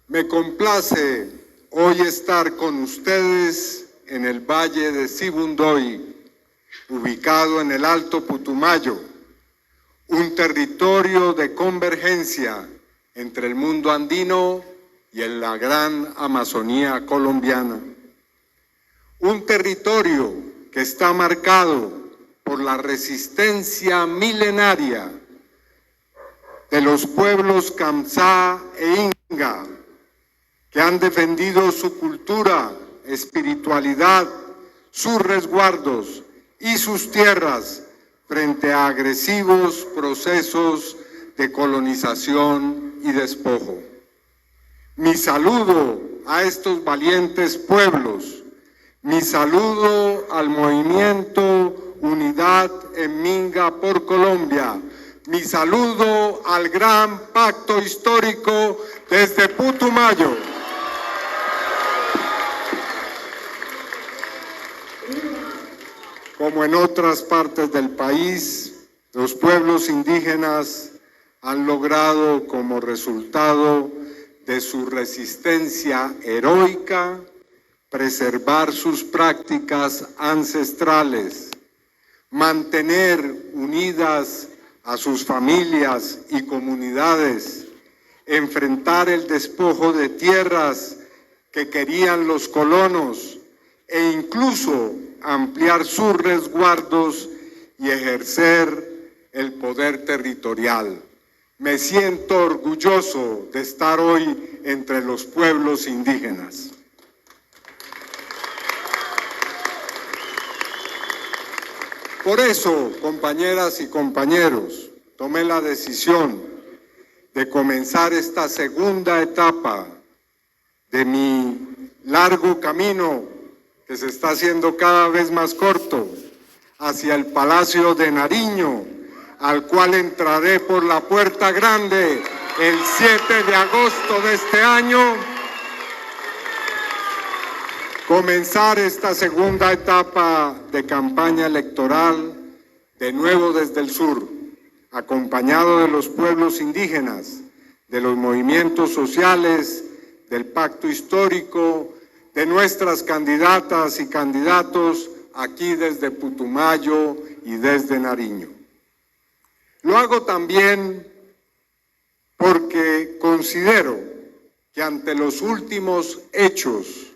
Me complace hoy estar con ustedes en el Valle de Sibundoy, ubicado en el Alto Putumayo, un territorio de convergencia entre el mundo andino y en la gran Amazonía colombiana. Un territorio que está marcado por la resistencia milenaria de los pueblos Kamsá e Inga, que han defendido su cultura, espiritualidad, sus resguardos y sus tierras frente a agresivos procesos de colonización y despojo. Mi saludo a estos valientes pueblos, mi saludo al movimiento Unidad en Minga por Colombia, mi saludo al gran pacto histórico desde Putumayo. Como en otras partes del país, los pueblos indígenas han logrado, como resultado de su resistencia heroica, preservar sus prácticas ancestrales, mantener unidas a sus familias y comunidades, enfrentar el despojo de tierras que querían los colonos e incluso ampliar sus resguardos y ejercer el poder territorial. Me siento orgulloso de estar hoy entre los pueblos indígenas. Por eso, compañeras y compañeros, tomé la decisión de comenzar esta segunda etapa de mi largo camino, que se está haciendo cada vez más corto, hacia el Palacio de Nariño, al cual entraré por la Puerta Grande el 7 de agosto de este año. Comenzar esta segunda etapa de campaña electoral, de nuevo desde el sur, acompañado de los pueblos indígenas, de los movimientos sociales, del pacto histórico, de nuestras candidatas y candidatos aquí desde Putumayo y desde Nariño. Lo hago también porque considero que ante los últimos hechos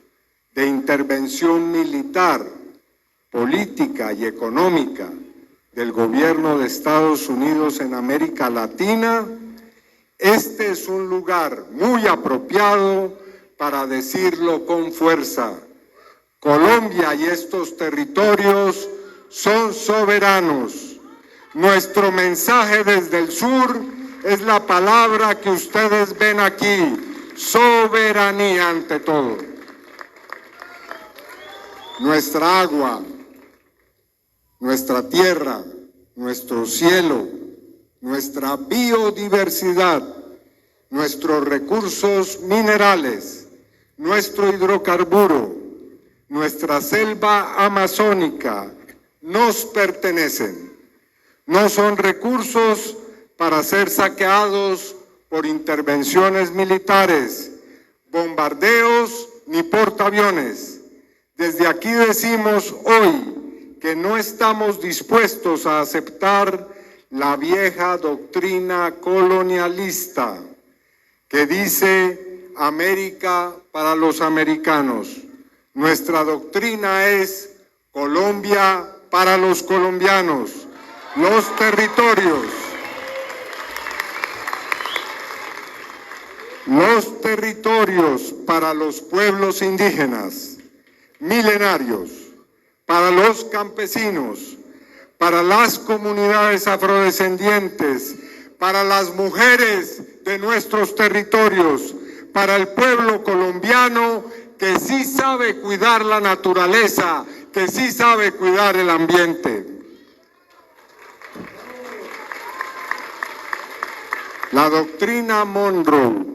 de intervención militar, política y económica del gobierno de Estados Unidos en América Latina, este es un lugar muy apropiado para decirlo con fuerza. Colombia y estos territorios son soberanos. Nuestro mensaje desde el sur es la palabra que ustedes ven aquí, soberanía ante todo. Nuestra agua, nuestra tierra, nuestro cielo, nuestra biodiversidad, nuestros recursos minerales, nuestro hidrocarburo, nuestra selva amazónica nos pertenecen. No son recursos para ser saqueados por intervenciones militares, bombardeos ni portaaviones. Desde aquí decimos hoy que no estamos dispuestos a aceptar la vieja doctrina colonialista que dice América para los americanos. Nuestra doctrina es Colombia para los colombianos, los territorios para los pueblos indígenas, milenarios, para los campesinos, para las comunidades afrodescendientes, para las mujeres de nuestros territorios, para el pueblo colombiano que sí sabe cuidar la naturaleza, que sí sabe cuidar el ambiente. La doctrina Monroe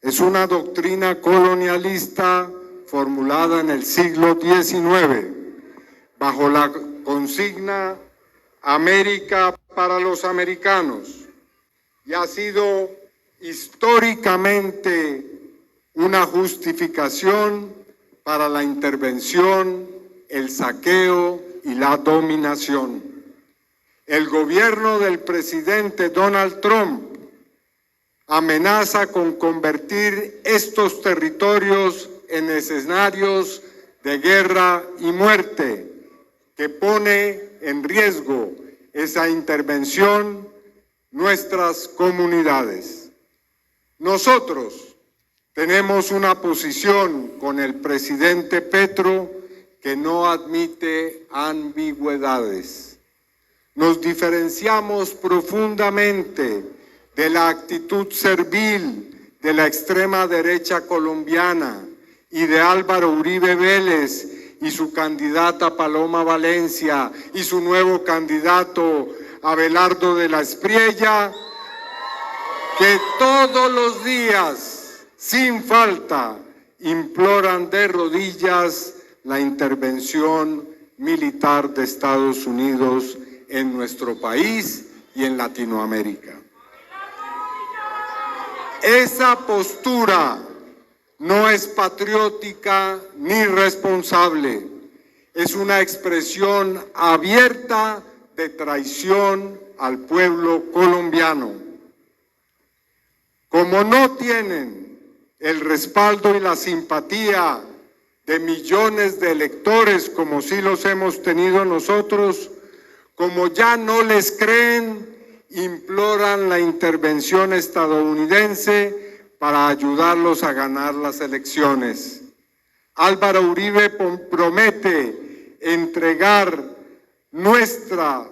es una doctrina colonialista formulada en el siglo XIX, bajo la consigna América para los americanos, y ha sido históricamente una justificación para la intervención, el saqueo y la dominación. El gobierno del presidente Donald Trump amenaza con convertir estos territorios en escenarios de guerra y muerte, que pone en riesgo esa intervención nuestras comunidades. Nosotros tenemos una posición con el presidente Petro que no admite ambigüedades. Nos diferenciamos profundamente de la actitud servil de la extrema derecha colombiana y de Álvaro Uribe Vélez y su candidata Paloma Valencia y su nuevo candidato Abelardo de la Espriella, que todos los días, sin falta, imploran de rodillas la intervención militar de Estados Unidos en nuestro país y en Latinoamérica. Esa postura no es patriótica ni responsable, es una expresión abierta de traición al pueblo colombiano. Como no tienen el respaldo y la simpatía de millones de electores, como sí los hemos tenido nosotros, como ya no les creen, imploran la intervención estadounidense para ayudarlos a ganar las elecciones. Álvaro Uribe promete entregar nuestra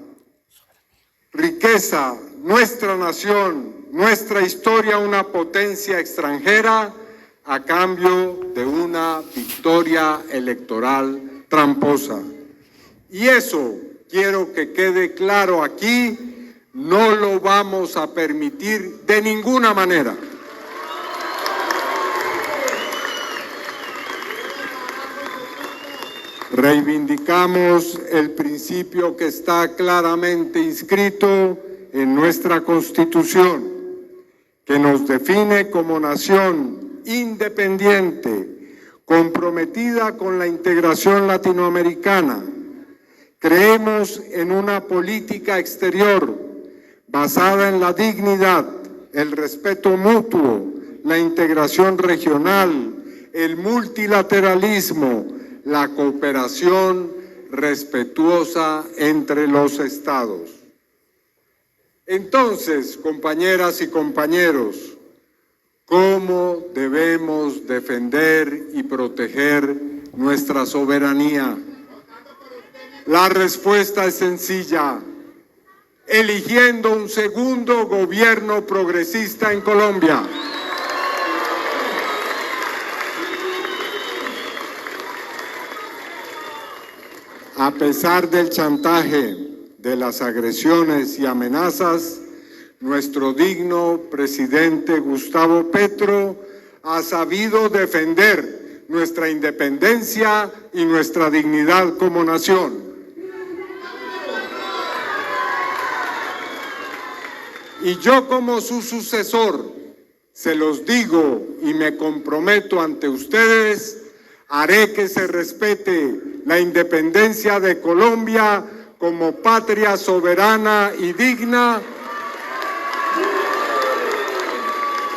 riqueza, nuestra nación, nuestra historia a una potencia extranjera a cambio de una victoria electoral tramposa. Y eso, quiero que quede claro aquí, no lo vamos a permitir de ninguna manera. Reivindicamos el principio que está claramente inscrito en nuestra Constitución, que nos define como nación independiente, comprometida con la integración latinoamericana. Creemos en una política exterior basada en la dignidad, el respeto mutuo, la integración regional, el multilateralismo, la cooperación respetuosa entre los estados. Entonces, compañeras y compañeros, ¿cómo debemos defender y proteger nuestra soberanía? La respuesta es sencilla: eligiendo un segundo gobierno progresista en Colombia. A pesar del chantaje, de las agresiones y amenazas, nuestro digno presidente Gustavo Petro ha sabido defender nuestra independencia y nuestra dignidad como nación. Y yo, como su sucesor, se los digo y me comprometo ante ustedes, haré que se respete la independencia de Colombia como patria soberana y digna,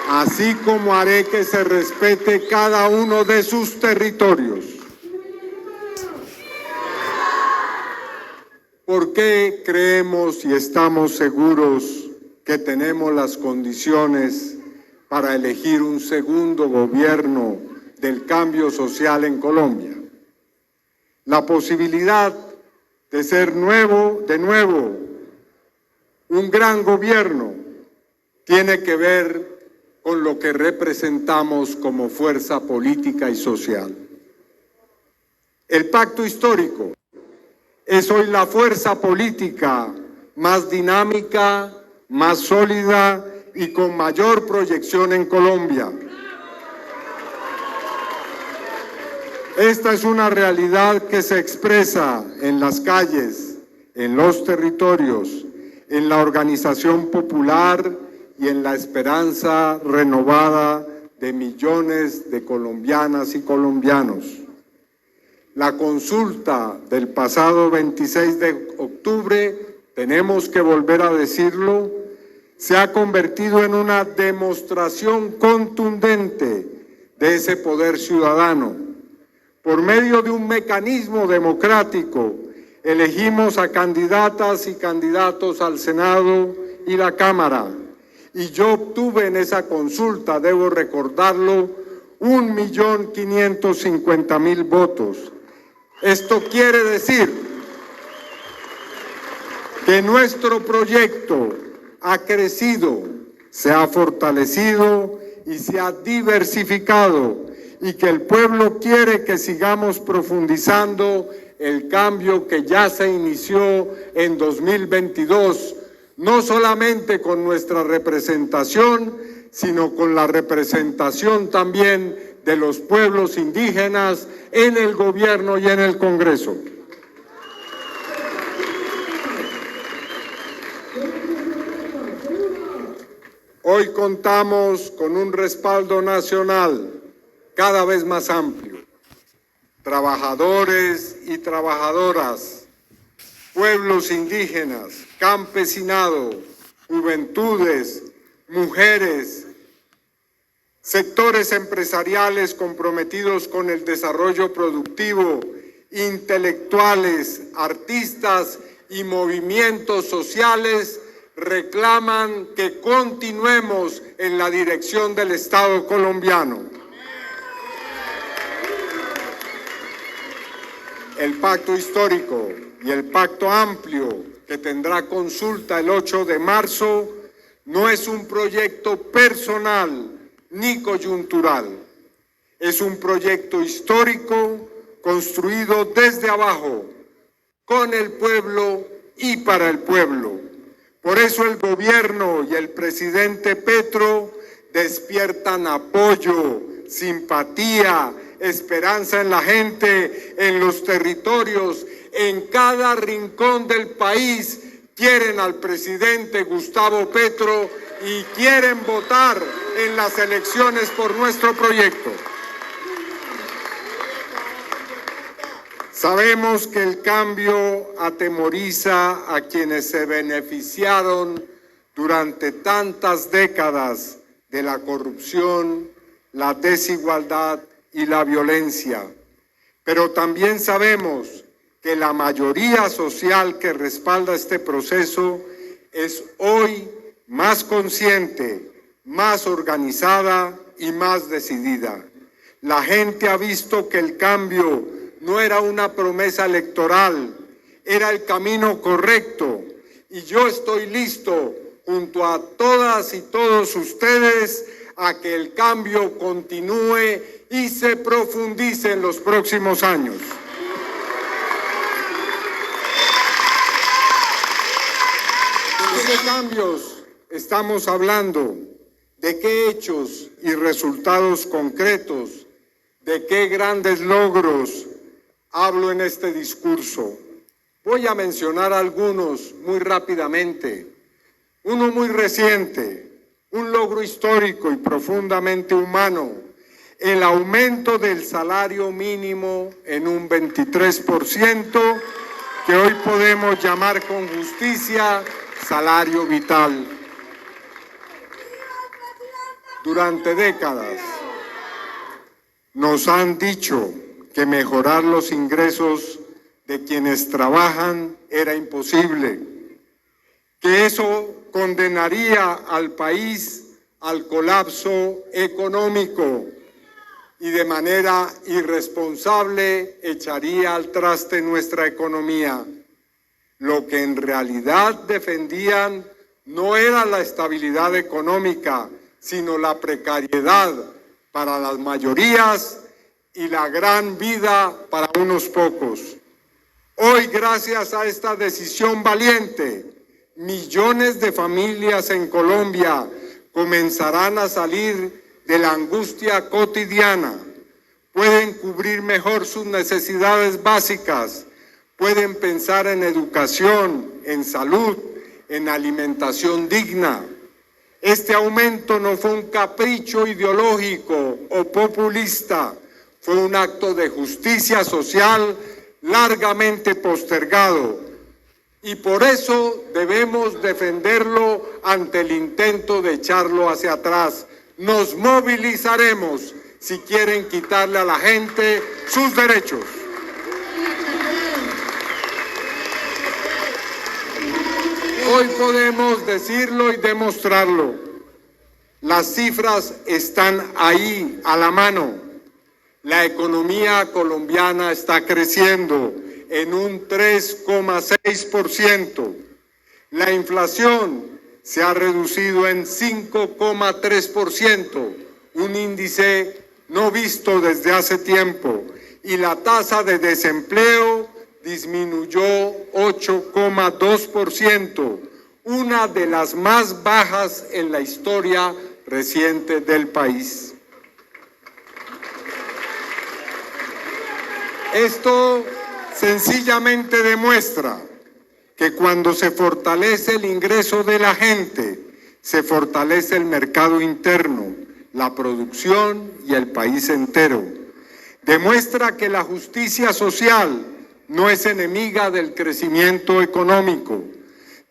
así como haré que se respete cada uno de sus territorios. ¿Por qué creemos y estamos seguros que tenemos las condiciones para elegir un segundo gobierno del cambio social en Colombia? La posibilidad de ser de nuevo un gran gobierno tiene que ver con lo que representamos como fuerza política y social. El pacto histórico es hoy la fuerza política más dinámica, más sólida y con mayor proyección en Colombia. Esta es una realidad que se expresa en las calles, en los territorios, en la organización popular y en la esperanza renovada de millones de colombianas y colombianos. La consulta del pasado 26 de octubre, tenemos que volver a decirlo, se ha convertido en una demostración contundente de ese poder ciudadano. Por medio de un mecanismo democrático, elegimos a candidatas y candidatos al Senado y la Cámara, y yo obtuve en esa consulta, debo recordarlo, 1.550.000 votos. Esto quiere decir que nuestro proyecto ha crecido, se ha fortalecido y se ha diversificado, y que el pueblo quiere que sigamos profundizando el cambio que ya se inició en 2022, no solamente con nuestra representación, sino con la representación también de los pueblos indígenas en el gobierno y en el Congreso. Hoy contamos con un respaldo nacional cada vez más amplio. Trabajadores y trabajadoras, pueblos indígenas, campesinado, juventudes, mujeres, sectores empresariales comprometidos con el desarrollo productivo, intelectuales, artistas y movimientos sociales reclaman que continuemos en la dirección del Estado colombiano. El pacto histórico y el pacto amplio que tendrá consulta el 8 de marzo no es un proyecto personal ni coyuntural. Es un proyecto histórico construido desde abajo, con el pueblo y para el pueblo. Por eso el gobierno y el presidente Petro despiertan apoyo, simpatía, esperanza en la gente, en los territorios, en cada rincón del país. Quieren al presidente Gustavo Petro y quieren votar en las elecciones por nuestro proyecto. Sabemos que el cambio atemoriza a quienes se beneficiaron durante tantas décadas de la corrupción, la desigualdad y la violencia. Pero también sabemos que la mayoría social que respalda este proceso es hoy más consciente, más organizada y más decidida. La gente ha visto que el cambio no era una promesa electoral, era el camino correcto, y yo estoy listo junto a todas y todos ustedes a que el cambio continúe y se profundice en los próximos años. ¿De qué cambios estamos hablando? ¿De qué hechos y resultados concretos? ¿De qué grandes logros hablo en este discurso? Voy a mencionar algunos muy rápidamente. Uno muy reciente, un logro histórico y profundamente humano: el aumento del salario mínimo en un 23%, que hoy podemos llamar con justicia salario vital. Durante décadas nos han dicho que mejorar los ingresos de quienes trabajan era imposible, que eso condenaría al país al colapso económico y de manera irresponsable echaría al traste nuestra economía. Lo que en realidad defendían no era la estabilidad económica, sino la precariedad para las mayorías y la gran vida para unos pocos. Hoy, gracias a esta decisión valiente, millones de familias en Colombia comenzarán a salir de la angustia cotidiana, pueden cubrir mejor sus necesidades básicas, pueden pensar en educación, en salud, en alimentación digna. Este aumento no fue un capricho ideológico o populista, fue un acto de justicia social largamente postergado, y por eso debemos defenderlo ante el intento de echarlo hacia atrás. Nos movilizaremos si quieren quitarle a la gente sus derechos. Hoy podemos decirlo y demostrarlo. Las cifras están ahí, a la mano. La economía colombiana está creciendo en un 3,6%. La inflación se ha reducido en 5,3%, un índice no visto desde hace tiempo, y la tasa de desempleo disminuyó 8,2%, una de las más bajas en la historia reciente del país. Esto sencillamente demuestra que cuando se fortalece el ingreso de la gente, se fortalece el mercado interno, la producción y el país entero. Demuestra que la justicia social no es enemiga del crecimiento económico.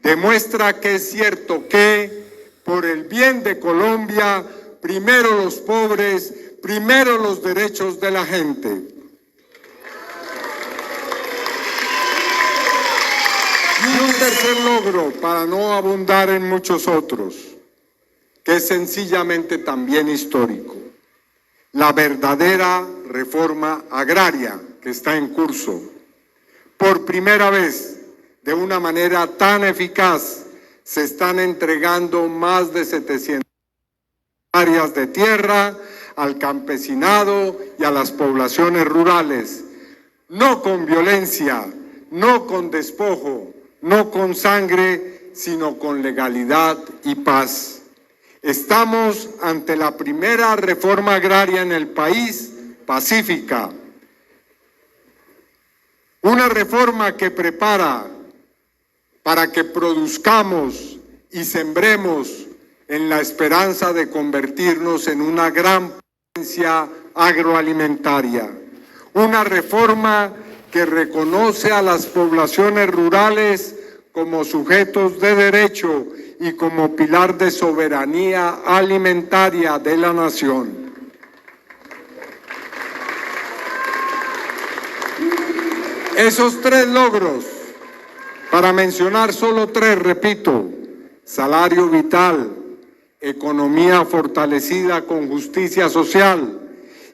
Demuestra que es cierto que, por el bien de Colombia, primero los pobres, primero los derechos de la gente. Y un tercer logro, para no abundar en muchos otros, que es sencillamente también histórico: la verdadera reforma agraria que está en curso. Por primera vez, de una manera tan eficaz, se están entregando más de 700 hectáreas de tierra al campesinado y a las poblaciones rurales, no con violencia, no con despojo, no con sangre, sino con legalidad y paz. Estamos ante la primera reforma agraria en el país pacífica. Una reforma que prepara para que produzcamos y sembremos en la esperanza de convertirnos en una gran potencia agroalimentaria. Una reforma que reconoce a las poblaciones rurales como sujetos de derecho y como pilar de soberanía alimentaria de la nación. Esos tres logros, para mencionar solo tres, repito: salario vital, economía fortalecida con justicia social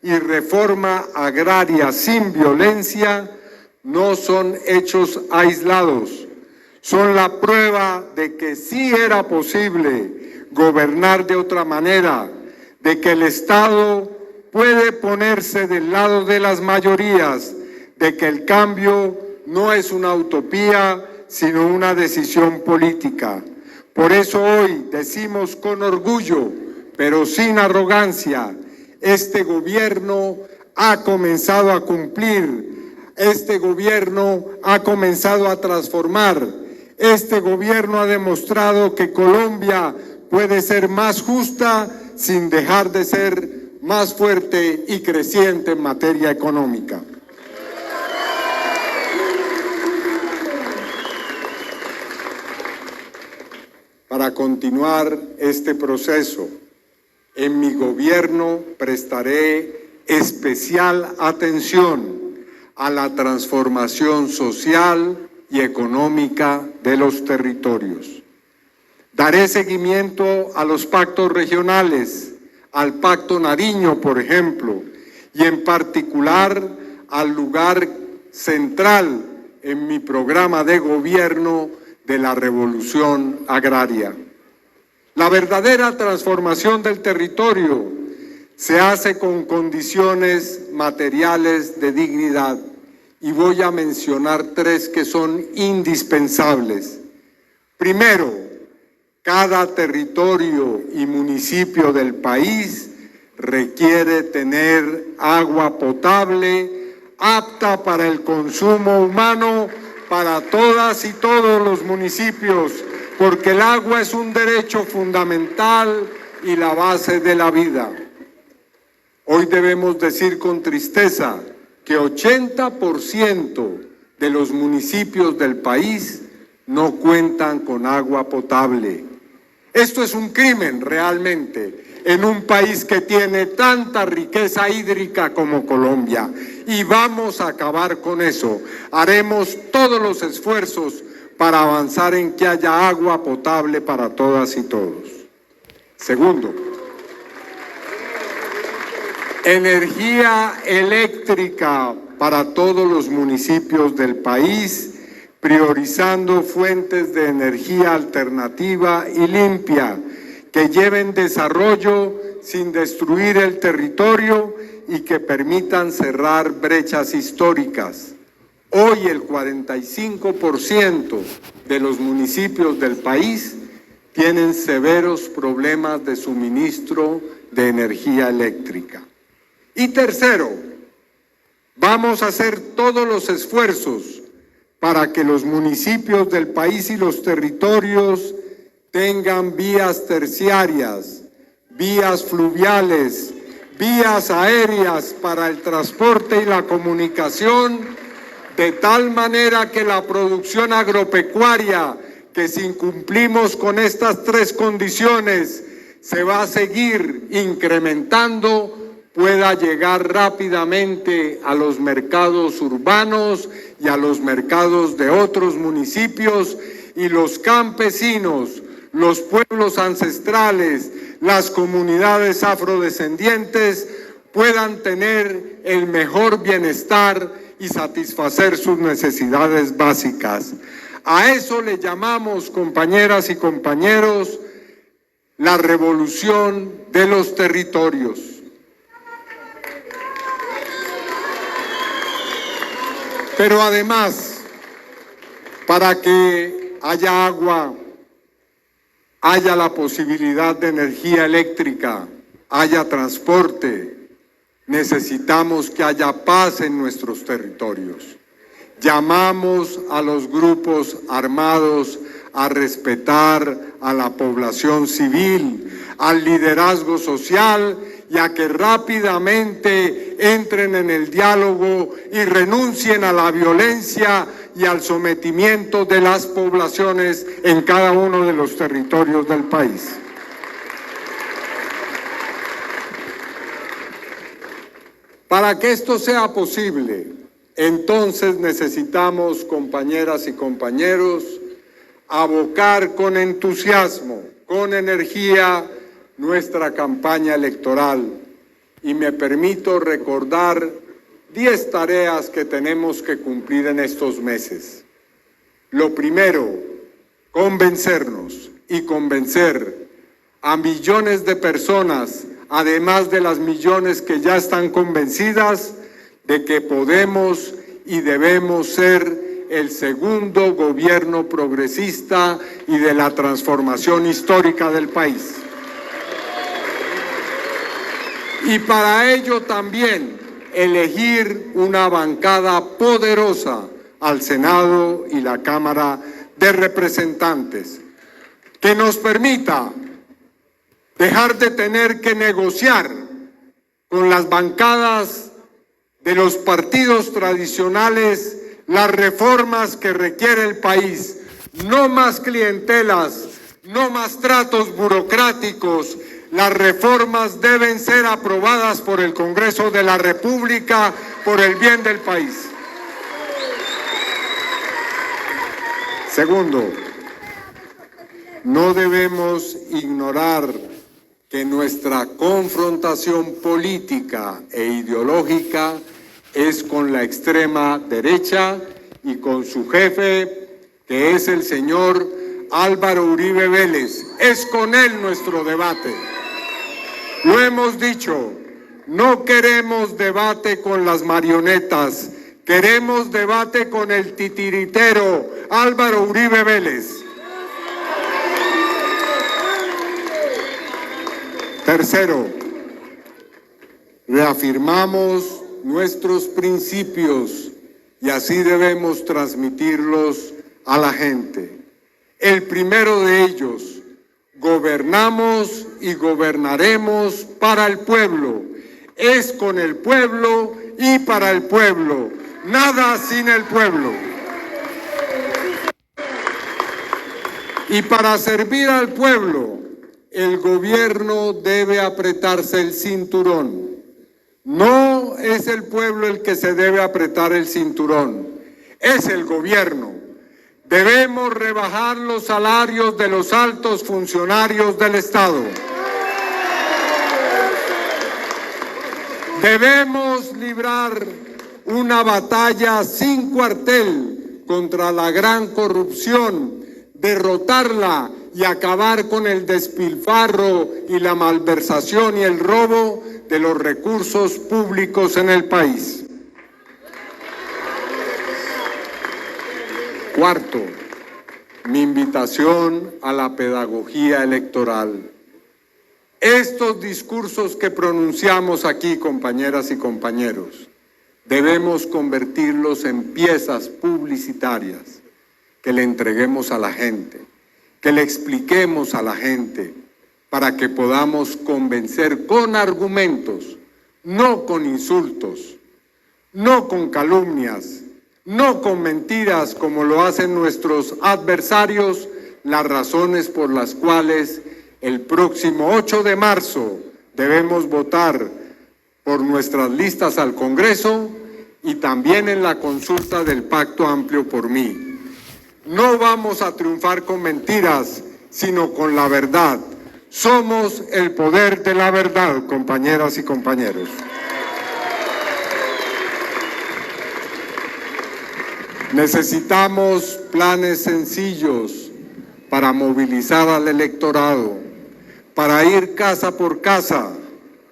y reforma agraria sin violencia, no son hechos aislados, son la prueba de que sí era posible gobernar de otra manera, de que el Estado puede ponerse del lado de las mayorías, de que el cambio no es una utopía, sino una decisión política. Por eso hoy decimos con orgullo, pero sin arrogancia: este gobierno ha comenzado a cumplir, este gobierno ha comenzado a transformar, este gobierno ha demostrado que Colombia puede ser más justa sin dejar de ser más fuerte y creciente en materia económica. Para continuar este proceso, en mi gobierno prestaré especial atención a la transformación social y económica de los territorios. Daré seguimiento a los pactos regionales, al Pacto Nariño, por ejemplo, y en particular al lugar central en mi programa de gobierno de la revolución agraria. La verdadera transformación del territorio se hace con condiciones materiales de dignidad, y voy a mencionar tres que son indispensables. Primero, cada territorio y municipio del país requiere tener agua potable apta para el consumo humano para todas y todos los municipios porque el agua es un derecho fundamental y la base de la vida. Hoy debemos decir con tristeza que 80% de los municipios del país no cuentan con agua potable. Esto es un crimen realmente en un país que tiene tanta riqueza hídrica como Colombia, y vamos a acabar con eso. Haremos todos los esfuerzos para avanzar en que haya agua potable para todas y todos. Segundo, energía eléctrica para todos los municipios del país, priorizando fuentes de energía alternativa y limpia que lleven desarrollo sin destruir el territorio y que permitan cerrar brechas históricas. Hoy el 45% de los municipios del país tienen severos problemas de suministro de energía eléctrica. Y tercero, vamos a hacer todos los esfuerzos para que los municipios del país y los territorios tengan vías terciarias, vías fluviales, vías aéreas para el transporte y la comunicación, de tal manera que la producción agropecuaria, que si incumplimos con estas tres condiciones se va a seguir incrementando, pueda llegar rápidamente a los mercados urbanos y a los mercados de otros municipios, y los campesinos, los pueblos ancestrales, las comunidades afrodescendientes puedan tener el mejor bienestar y satisfacer sus necesidades básicas. A eso le llamamos, compañeras y compañeros, la revolución de los territorios. Pero además, para que haya agua, haya la posibilidad de energía eléctrica, haya transporte, necesitamos que haya paz en nuestros territorios. Llamamos a los grupos armados a respetar a la población civil, al liderazgo social, y a que rápidamente entren en el diálogo y renuncien a la violencia y al sometimiento de las poblaciones en cada uno de los territorios del país. Para que esto sea posible, entonces necesitamos, compañeras y compañeros, abocar con entusiasmo, con energía, nuestra campaña electoral, y me permito recordar 10 tareas que tenemos que cumplir en estos meses. Lo primero, convencernos y convencer a millones de personas, además de las millones que ya están convencidas, de que podemos y debemos ser el segundo gobierno progresista y de la transformación histórica del país. Y para ello también elegir una bancada poderosa al Senado y la Cámara de Representantes, que nos permita dejar de tener que negociar con las bancadas de los partidos tradicionales las reformas que requiere el país. No más clientelas, no más tratos burocráticos. Las reformas deben ser aprobadas por el Congreso de la República por el bien del país. Segundo, no debemos ignorar que nuestra confrontación política e ideológica es con la extrema derecha y con su jefe, que es el señor Álvaro Uribe Vélez. Es con él nuestro debate. Lo hemos dicho, no queremos debate con las marionetas, queremos debate con el titiritero Álvaro Uribe Vélez. Tercero, reafirmamos nuestros principios y así debemos transmitirlos a la gente. El primero de ellos: gobernamos y gobernaremos para el pueblo. Es con el pueblo y para el pueblo. Nada sin el pueblo. Y para servir al pueblo, el gobierno debe apretarse el cinturón. No es el pueblo el que se debe apretar el cinturón, es el gobierno. Debemos rebajar los salarios de los altos funcionarios del Estado. Debemos librar una batalla sin cuartel contra la gran corrupción, derrotarla y acabar con el despilfarro y la malversación y el robo de los recursos públicos en el país. Cuarto, mi invitación a la pedagogía electoral. Estos discursos que pronunciamos aquí, compañeras y compañeros, debemos convertirlos en piezas publicitarias que le entreguemos a la gente, que le expliquemos a la gente, para que podamos convencer con argumentos, no con insultos, no con calumnias, no con mentiras como lo hacen nuestros adversarios, las razones por las cuales el próximo 8 de marzo debemos votar por nuestras listas al Congreso y también en la consulta del Pacto Amplio por Mí. No vamos a triunfar con mentiras, sino con la verdad. Somos el poder de la verdad, compañeras y compañeros. Necesitamos planes sencillos para movilizar al electorado, para ir casa por casa,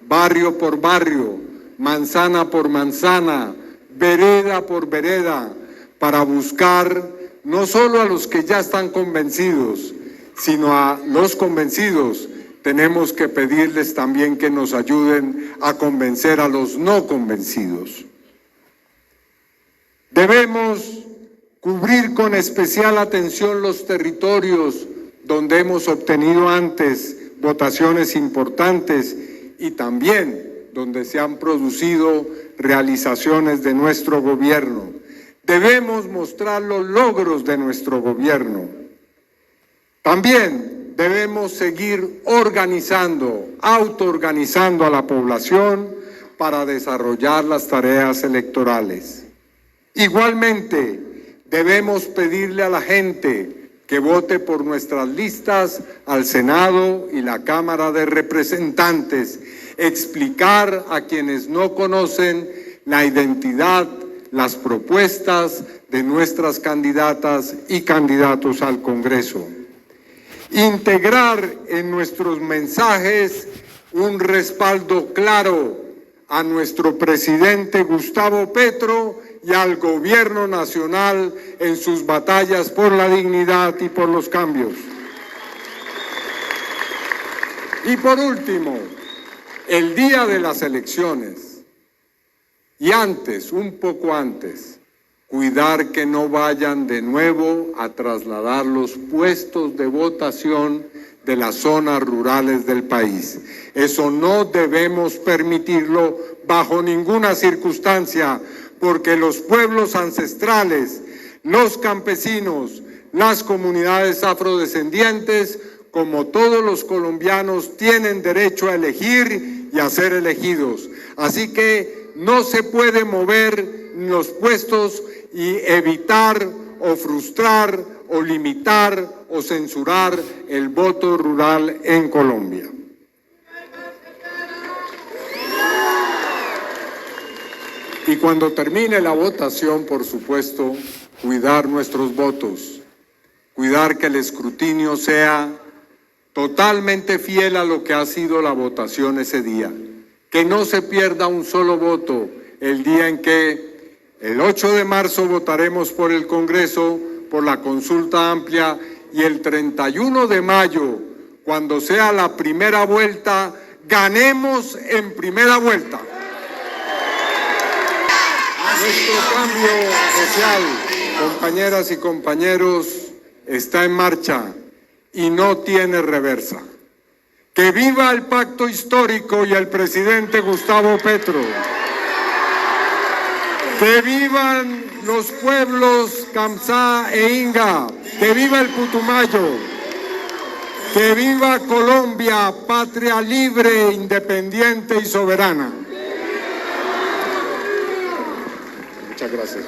barrio por barrio, manzana por manzana, vereda por vereda, para buscar no solo a los que ya están convencidos, sino a los convencidos. Tenemos que pedirles también que nos ayuden a convencer a los no convencidos. Debemos cubrir con especial atención los territorios donde hemos obtenido antes votaciones importantes y también donde se han producido realizaciones de nuestro gobierno. Debemos mostrar los logros de nuestro gobierno. También debemos seguir organizando, autoorganizando a la población para desarrollar las tareas electorales. Igualmente, debemos pedirle a la gente que vote por nuestras listas al Senado y la Cámara de Representantes, explicar a quienes no conocen la identidad, las propuestas de nuestras candidatas y candidatos al Congreso. Integrar en nuestros mensajes un respaldo claro a nuestro presidente Gustavo Petro y al gobierno nacional en sus batallas por la dignidad y por los cambios. Y por último, el día de las elecciones, y antes, un poco antes, cuidar que no vayan de nuevo a trasladar los puestos de votación de las zonas rurales del país. Eso no debemos permitirlo bajo ninguna circunstancia, porque los pueblos ancestrales, los campesinos, las comunidades afrodescendientes, como todos los colombianos, tienen derecho a elegir y a ser elegidos. Así que no se puede mover los puestos y evitar o frustrar o limitar o censurar el voto rural en Colombia. Y cuando termine la votación, por supuesto, cuidar nuestros votos, cuidar que el escrutinio sea totalmente fiel a lo que ha sido la votación ese día, que no se pierda un solo voto el día en que el 8 de marzo votaremos por el Congreso, por la consulta amplia, y el 31 de mayo, cuando sea la primera vuelta, ganemos en primera vuelta. Nuestro cambio social, compañeras y compañeros, está en marcha y no tiene reversa. ¡Que viva el pacto histórico y el presidente Gustavo Petro! ¡Que vivan los pueblos Kamsá e Inga! ¡Que viva el Putumayo! ¡Que viva Colombia, patria libre, independiente y soberana! Muchas gracias.